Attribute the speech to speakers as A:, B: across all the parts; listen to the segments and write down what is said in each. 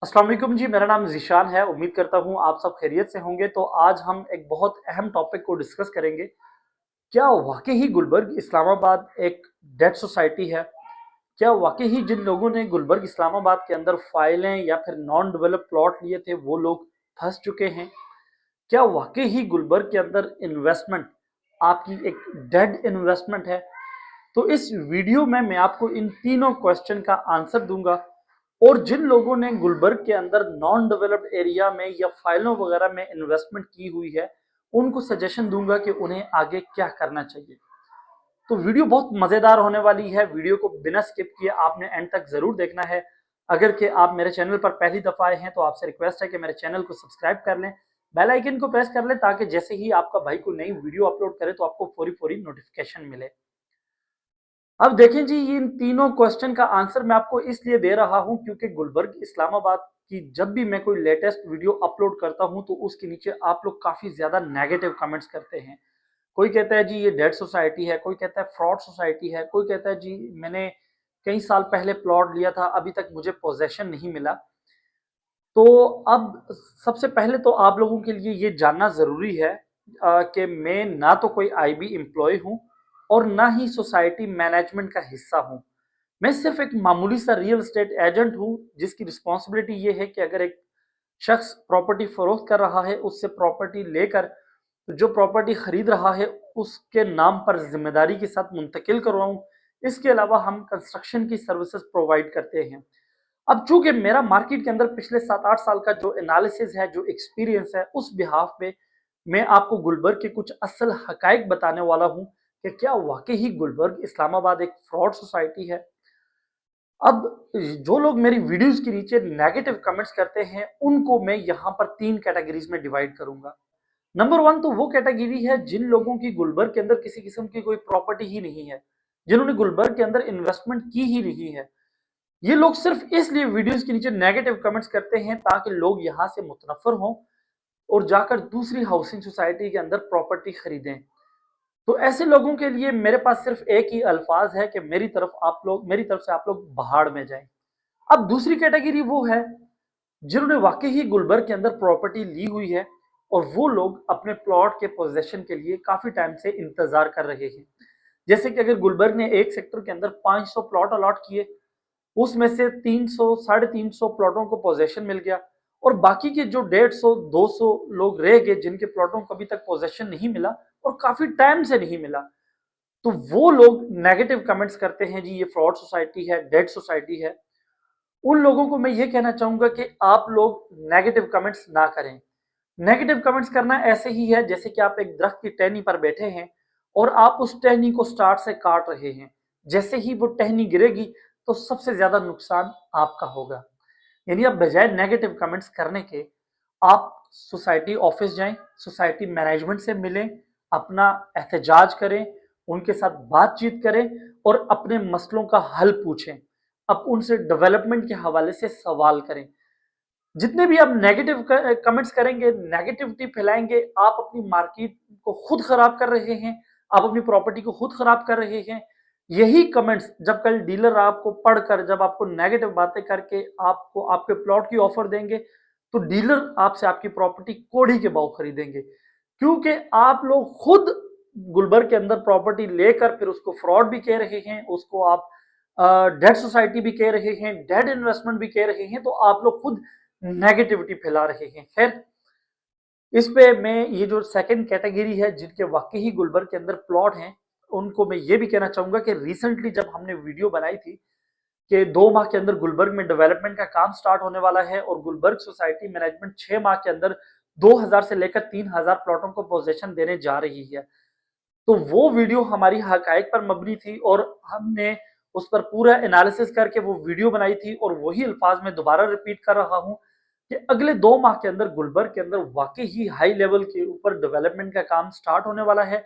A: अस्सलाम वालेकुम जी, मेरा नाम ज़ीशान है। उम्मीद करता हूँ आप सब खैरियत से होंगे। तो आज हम एक बहुत अहम टॉपिक को डिस्कस करेंगे। क्या वाक़ई ही गुलबर्ग इस्लामाबाद एक डेड सोसाइटी है? क्या वाक़ई ही जिन लोगों ने गुलबर्ग इस्लामाबाद के अंदर फाइलें या फिर नॉन डेवलप्ड प्लॉट लिए थे, वो लोग फँस चुके हैं? क्या वाक़ई ही गुलबर्ग के अंदर इन्वेस्टमेंट आपकी एक डेड इन्वेस्टमेंट है? तो इस वीडियो में मैं आपको इन तीनों क्वेश्चन का आंसर दूंगा। और जिन लोगों ने गुलबर्ग के अंदर नॉन डेवलप्ड एरिया में या फाइलों वगैरह में इन्वेस्टमेंट की हुई है, उनको सजेशन दूंगा कि उन्हें आगे क्या करना चाहिए। तो वीडियो बहुत मजेदार होने वाली है। वीडियो को बिना स्किप किए आपने एंड तक जरूर देखना है। अगर कि आप मेरे चैनल पर पहली दफा आए हैं तो आपसे रिक्वेस्ट है कि मेरे चैनल को सब्सक्राइब कर लें, बेल आइकन को प्रेस कर लें, ताकि जैसे ही आपका भाई कोई नई वीडियो अपलोड करे तो आपको फौरी फौरी नोटिफिकेशन मिले। अब देखें जी, इन तीनों क्वेश्चन का आंसर मैं आपको इसलिए दे रहा हूं क्योंकि गुलबर्ग इस्लामाबाद की जब भी मैं कोई लेटेस्ट वीडियो अपलोड करता हूं तो उसके नीचे आप लोग काफी ज्यादा नेगेटिव कमेंट्स करते हैं। कोई कहता है जी ये डेड सोसाइटी है, कोई कहता है फ्रॉड सोसाइटी है, कोई कहता है जी मैंने कई साल पहले प्लॉट लिया था, अभी तक मुझे पोजेशन नहीं मिला। तो अब सबसे पहले तो आप लोगों के लिए ये जानना ज़रूरी है कि मैं ना तो कोई आईबी एम्प्लॉय हूँ और ना ही सोसाइटी मैनेजमेंट का हिस्सा हूँ। मैं सिर्फ एक मामूली सा रियल एस्टेट एजेंट हूँ, जिसकी रिस्पॉन्सिबिलिटी ये है कि अगर एक शख्स प्रॉपर्टी फरोख्त कर रहा है, उससे प्रॉपर्टी लेकर जो प्रॉपर्टी खरीद रहा है उसके नाम पर जिम्मेदारी के साथ मुंतकिल करवाऊँ। इसके अलावा हम कंस्ट्रक्शन की सर्विसेज प्रोवाइड करते हैं। अब चूंकि मेरा मार्केट के अंदर पिछले 7-8 साल का जो एनालिसिस है, जो एक्सपीरियंस है, उस बिहाफ पे मैं आपको गुलबर्ग के कुछ असल हकाइक बताने वाला हूं कि क्या वाकई ही गुलबर्ग इस्लामाबाद एक फ्रॉड सोसाइटी है। अब जो लोग मेरी वीडियोस के नीचे नेगेटिव कमेंट्स करते हैं, उनको मैं यहाँ पर 3 कैटेगरीज में डिवाइड करूंगा। नंबर 1 तो वो कैटेगरी है जिन लोगों की गुलबर्ग के अंदर किसी किस्म की कोई प्रॉपर्टी ही नहीं है, जिन्होंने गुलबर्ग के अंदर इन्वेस्टमेंट की ही नहीं है। ये लोग सिर्फ इसलिए वीडियोस के नीचे नेगेटिव कमेंट्स करते हैं ताकि लोग यहां से मुतनफर हों और जाकर दूसरी हाउसिंग सोसाइटी के अंदर प्रॉपर्टी खरीदें। तो ऐसे लोगों के लिए मेरे पास सिर्फ एक ही अल्फाज है कि मेरी तरफ से आप लोग पहाड़ में जाएं। अब दूसरी कैटेगरी वो है जिन्होंने वाकई ही गुलबर्ग के अंदर प्रॉपर्टी ली हुई है और वो लोग अपने प्लॉट के पोजेशन के लिए काफी टाइम से इंतजार कर रहे हैं। जैसे कि अगर गुलबर्ग ने एक सेक्टर के अंदर 500 प्लॉट अलॉट किए, उसमें से 300 साढ़े 300 प्लॉटों को पोजेशन मिल गया और बाकी के जो 150 200 लोग रह गए जिनके प्लॉटों को अभी तक पोजेशन नहीं मिला और काफी टाइम से नहीं मिला, तो वो लोग नेगेटिव कमेंट्स करते हैं जी ये फ्रॉड सोसाइटी है, डेड सोसाइटी है। उन लोगों को मैं ये कहना चाहूंगा कि आप लोग नेगेटिव कमेंट्स ना करें। नेगेटिव कमेंट्स करना ऐसे ही है जैसे कि आप एक दरख्त की टहनी पर बैठे हैं और आप उस टहनी को स्टार्ट से काट रहे हैं। जैसे ही वो टहनी गिरेगी तो सबसे ज्यादा नुकसान आपका होगा। यानी आप बजाय नेगेटिव कमेंट्स करने के, आप सोसाइटी ऑफिस जाएं, सोसाइटी मैनेजमेंट से मिलें, अपना एहतजाज करें, उनके साथ बातचीत करें और अपने मसलों का हल पूछें। अब उनसे डेवलपमेंट के हवाले से सवाल करें। जितने भी आप नेगेटिव कमेंट्स करेंगे, नेगेटिविटी फैलाएंगे, आप अपनी मार्केट को खुद खराब कर रहे हैं, आप अपनी प्रॉपर्टी को खुद खराब कर रहे हैं। यही कमेंट्स जब कल डीलर आपको पढ़कर, जब आपको नेगेटिव बातें करके आपको आपके प्लॉट की ऑफर देंगे, तो डीलर आपसे आपकी प्रॉपर्टी कोड़ी के भाव खरीदेंगे, क्योंकि आप लोग खुद गुलबर्ग के अंदर प्रॉपर्टी लेकर फिर उसको फ्रॉड भी कह रहे हैं, उसको आप डेड सोसाइटी भी कह रहे हैं, डेड इन्वेस्टमेंट भी कह रहे हैं। तो आप लोग खुद नेगेटिविटी फैला रहे हैं। खैर, इस पे मैं ये जो सेकंड कैटेगरी है जिनके वाकई ही गुलबर्ग के अंदर प्लॉट हैं, उनको मैं ये भी कहना चाहूंगा कि रिसेंटली जब हमने वीडियो बनाई थी कि 2 माह के अंदर गुलबर्ग में डेवलपमेंट का काम स्टार्ट होने वाला है और गुलबर्ग सोसाइटी मैनेजमेंट 6 माह के अंदर 2000 से लेकर 3000 प्लॉटों को पोजेशन देने जा रही है। तो वो वीडियो हमारी हकायक पर मबनी थी और हमने उस पर पूरा एनालिसिस करके वो वीडियो बनाई थी और वही अल्फाज में दोबारा रिपीट कर रहा हूं कि अगले 2 माह के अंदर गुलबर्ग के अंदर वाकई ही हाई लेवल के ऊपर डेवलपमेंट का काम स्टार्ट होने वाला है,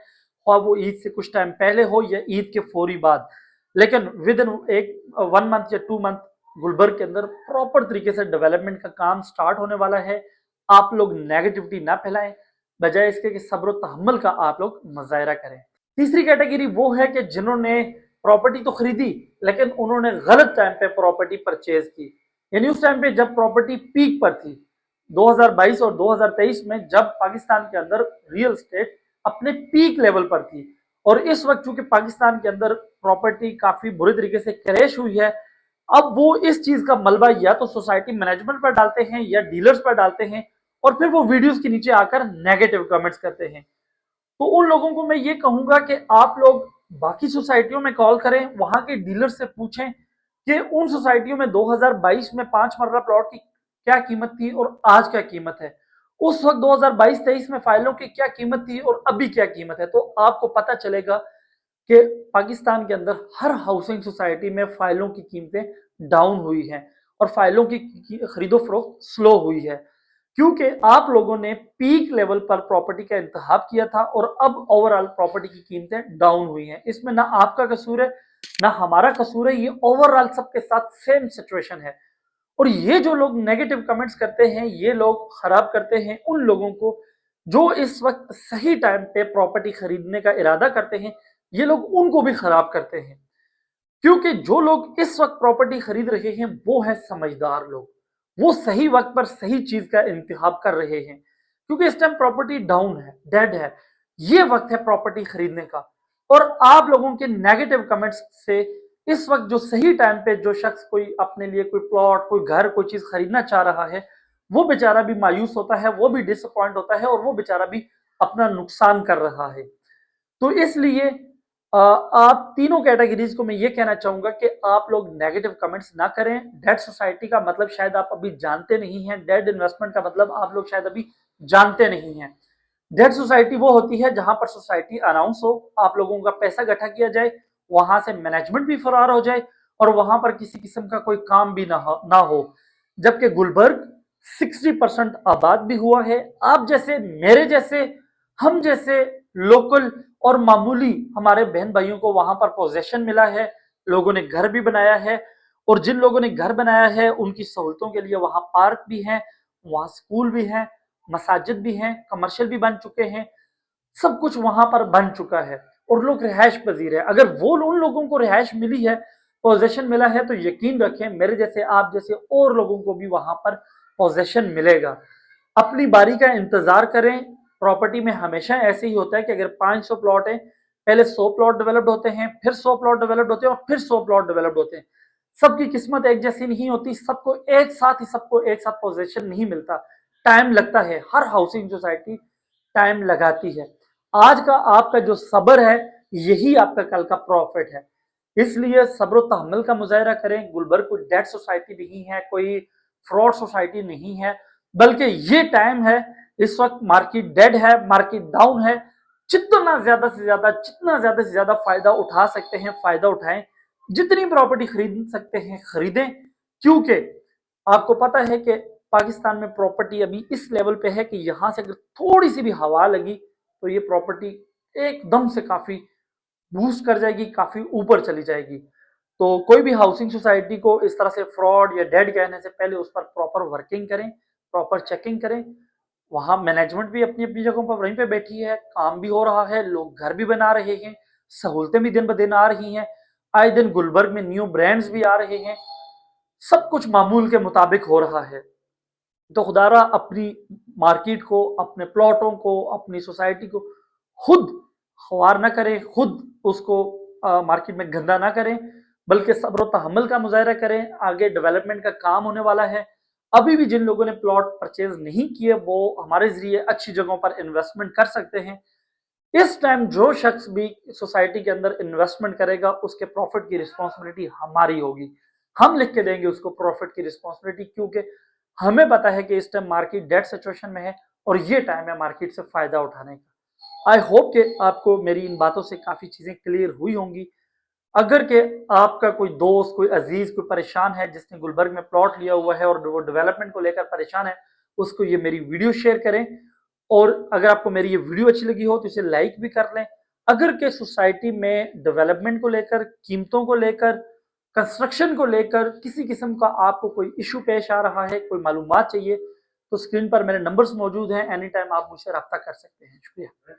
A: और वो ईद से कुछ टाइम पहले हो या ईद के फौरी बाद। लेकिन विद इन एक 1 मंथ या 2 मंथ गुलबर्ग के अंदर प्रॉपर तरीके से डेवलपमेंट का काम स्टार्ट होने वाला है। आप लोग नेगेटिविटी ना फैलाएं, बजाय इसके कि सब्र तहम्मुल का आप लोग मुजाहरा करें। तीसरी कैटेगरी वो है कि जिन्होंने प्रॉपर्टी तो खरीदी लेकिन उन्होंने गलत टाइम पे प्रॉपर्टी परचेज की। यानी उस टाइम पे जब प्रॉपर्टी पीक पर थी 2022 और 2023 में, जब पाकिस्तान के अंदर रियल एस्टेट अपने पीक लेवल पर थी। और इस वक्त चूंकि पाकिस्तान के अंदर प्रॉपर्टी काफी बुरी तरीके से क्रैश हुई है, अब वो इस चीज का मलबा या तो सोसाइटी मैनेजमेंट पर डालते हैं या डीलर्स पर डालते हैं, और फिर वो वीडियोस के नीचे आकर नेगेटिव कमेंट्स करते हैं। तो उन लोगों को मैं ये कहूंगा कि आप लोग बाकी सोसाइटियों में कॉल करें, वहां के डीलर से पूछें कि उन सोसाइटियों में 2022 में 5 मरला प्लॉट की क्या कीमत थी और आज क्या कीमत है, उस वक्त 2022-23 में फाइलों की क्या कीमत थी और अभी क्या कीमत है। तो आपको पता चलेगा कि पाकिस्तान के अंदर हर हाउसिंग सोसाइटी में फाइलों की कीमतें डाउन हुई हैं और फाइलों की खरीदो फरोख्त स्लो हुई है, क्योंकि आप लोगों ने पीक लेवल पर प्रॉपर्टी का इंतखाब किया था और अब ओवरऑल प्रॉपर्टी की कीमतें डाउन हुई हैं। इसमें ना आपका कसूर है ना हमारा कसूर है, ये ओवरऑल सबके साथ सेम सिचुएशन है। और ये जो लोग नेगेटिव कमेंट्स करते हैं, ये लोग खराब करते हैं उन लोगों को जो इस वक्त सही टाइम पे प्रॉपर्टी खरीदने का इरादा करते हैं, ये लोग उनको भी खराब करते हैं। क्योंकि जो लोग इस वक्त प्रॉपर्टी खरीद रहे हैं वो है समझदार लोग, वो सही वक्त पर सही चीज का इंतखाब कर रहे हैं, क्योंकि इस टाइम प्रॉपर्टी डाउन है, डेड है, ये वक्त है प्रॉपर्टी खरीदने का। और आप लोगों के नेगेटिव कमेंट्स से इस वक्त जो सही टाइम पे जो शख्स कोई अपने लिए कोई प्लॉट, कोई घर, कोई चीज खरीदना चाह रहा है, वो बेचारा भी मायूस होता है, वो भी डिसअपॉइंट होता है और वो बेचारा भी अपना नुकसान कर रहा है। तो इसलिए आप तीनों कैटेगरीज को मैं ये कहना चाहूंगा कि आप लोग नेगेटिव कमेंट्स ना करें। डेड सोसाइटी का मतलब शायद आप अभी जानते नहीं हैं, डेड इन्वेस्टमेंट का मतलब आप लोग शायद अभी जानते नहीं हैं। डेड सोसाइटी वो होती है जहां पर सोसाइटी अनाउंस हो, आप लोगों का पैसा इकट्ठा किया जाए, वहां से मैनेजमेंट भी फरार हो जाए और वहां पर किसी किस्म का कोई काम भी ना हो। जबकि गुलबर्ग 60% आबाद भी हुआ है। आप जैसे, मेरे जैसे, हम जैसे लोकल और मामूली हमारे बहन भाइयों को वहां पर पोजेशन मिला है, लोगों ने घर भी बनाया है। और जिन लोगों ने घर बनाया है उनकी सहूलतों के लिए वहां पार्क भी हैं, वहां स्कूल भी हैं, मसाजिद भी हैं, कमर्शियल भी बन चुके हैं, सब कुछ वहां पर बन चुका है और लोग रिहायश पजीर है। अगर वो उन लोगों को रिहायश मिली है, पोजेशन मिला है, तो यकीन रखें मेरे जैसे, आप जैसे और लोगों को भी वहां पर पोजेशन मिलेगा। अपनी बारी का इंतजार करें। प्रॉपर्टी में हमेशा ऐसे ही होता है कि अगर 500 प्लॉट है, पहले 100 प्लॉट डेवलप्ड होते हैं, फिर 100 प्लॉट डेवलप्ड होते हैं और फिर 100 प्लॉट डेवलप्ड होते हैं। सबकी किस्मत एक जैसी नहीं होती, सबको एक साथ पोजीशन नहीं मिलता, टाइम लगता है। हर हाउसिंग सोसाइटी टाइम लगाती है। आज का आपका जो सब्र है, यही आपका कल का प्रॉफिट है। इसलिए सब्र तहम्मुल का मुजाहरा करें। गुलबर्ग कोई डेड सोसाइटी नहीं है, कोई फ्रॉड सोसाइटी नहीं है, बल्कि ये टाइम है, इस वक्त मार्केट डेड है, मार्केट डाउन है। जितना ज्यादा से ज्यादा फायदा उठा सकते हैं फायदा उठाएं, जितनी प्रॉपर्टी खरीद सकते हैं खरीदें। क्योंकि आपको पता है कि पाकिस्तान में प्रॉपर्टी अभी इस लेवल पे है कि यहां से अगर थोड़ी सी भी हवा लगी तो ये प्रॉपर्टी एकदम से काफी बूस्ट कर जाएगी, काफी ऊपर चली जाएगी। तो कोई भी हाउसिंग सोसाइटी को इस तरह से फ्रॉड या डेड कहने से पहले उस पर प्रॉपर वर्किंग करें, प्रॉपर चेकिंग करें। वहां मैनेजमेंट भी अपनी अपनी जगहों पर वहीं पे बैठी है, काम भी हो रहा है, लोग घर भी बना रहे हैं, सहूलतें भी दिन ब दिन आ रही हैं, आए दिन गुलबर्ग में न्यू ब्रांड्स भी आ रहे हैं, सब कुछ मामूल के मुताबिक हो रहा है। तो खुदारा अपनी मार्केट को, अपने प्लॉटों को, अपनी सोसाइटी को खुद ख्वार ना करें, खुद उसको मार्केट में गंदा ना करें, बल्कि सब्र तहम्मुल का मुजाहरा करें। आगे डेवलपमेंट का काम होने वाला है। अभी भी जिन लोगों ने प्लॉट परचेज नहीं किए वो हमारे जरिए अच्छी जगहों पर इन्वेस्टमेंट कर सकते हैं। इस टाइम जो शख्स भी सोसाइटी के अंदर इन्वेस्टमेंट करेगा उसके प्रॉफिट की रिस्पॉन्सिबिलिटी हमारी होगी, हम लिख के देंगे उसको प्रॉफिट की रिस्पॉन्सिबिलिटी, क्योंकि हमें पता है कि इस टाइम मार्केट डेड सिचुएशन में है और ये टाइम है मार्केट से फायदा उठाने का। आई होप कि आपको मेरी इन बातों से काफी चीजें क्लियर हुई होंगी। अगर के आपका कोई दोस्त, कोई अजीज, कोई परेशान है जिसने गुलबर्ग में प्लॉट लिया हुआ है और वो डेवलपमेंट को लेकर परेशान है, उसको ये मेरी वीडियो शेयर करें। और अगर आपको मेरी ये वीडियो अच्छी लगी हो तो इसे लाइक भी कर लें। अगर के सोसाइटी में डेवलपमेंट को लेकर, कीमतों को लेकर, कंस्ट्रक्शन को लेकर किसी किस्म का आपको कोई इशू पेश आ रहा है, कोई मालूमात चाहिए, तो स्क्रीन पर मेरे नंबर्स मौजूद हैं, एनी टाइम आप मुझसे रब्ता कर सकते हैं। शुक्रिया।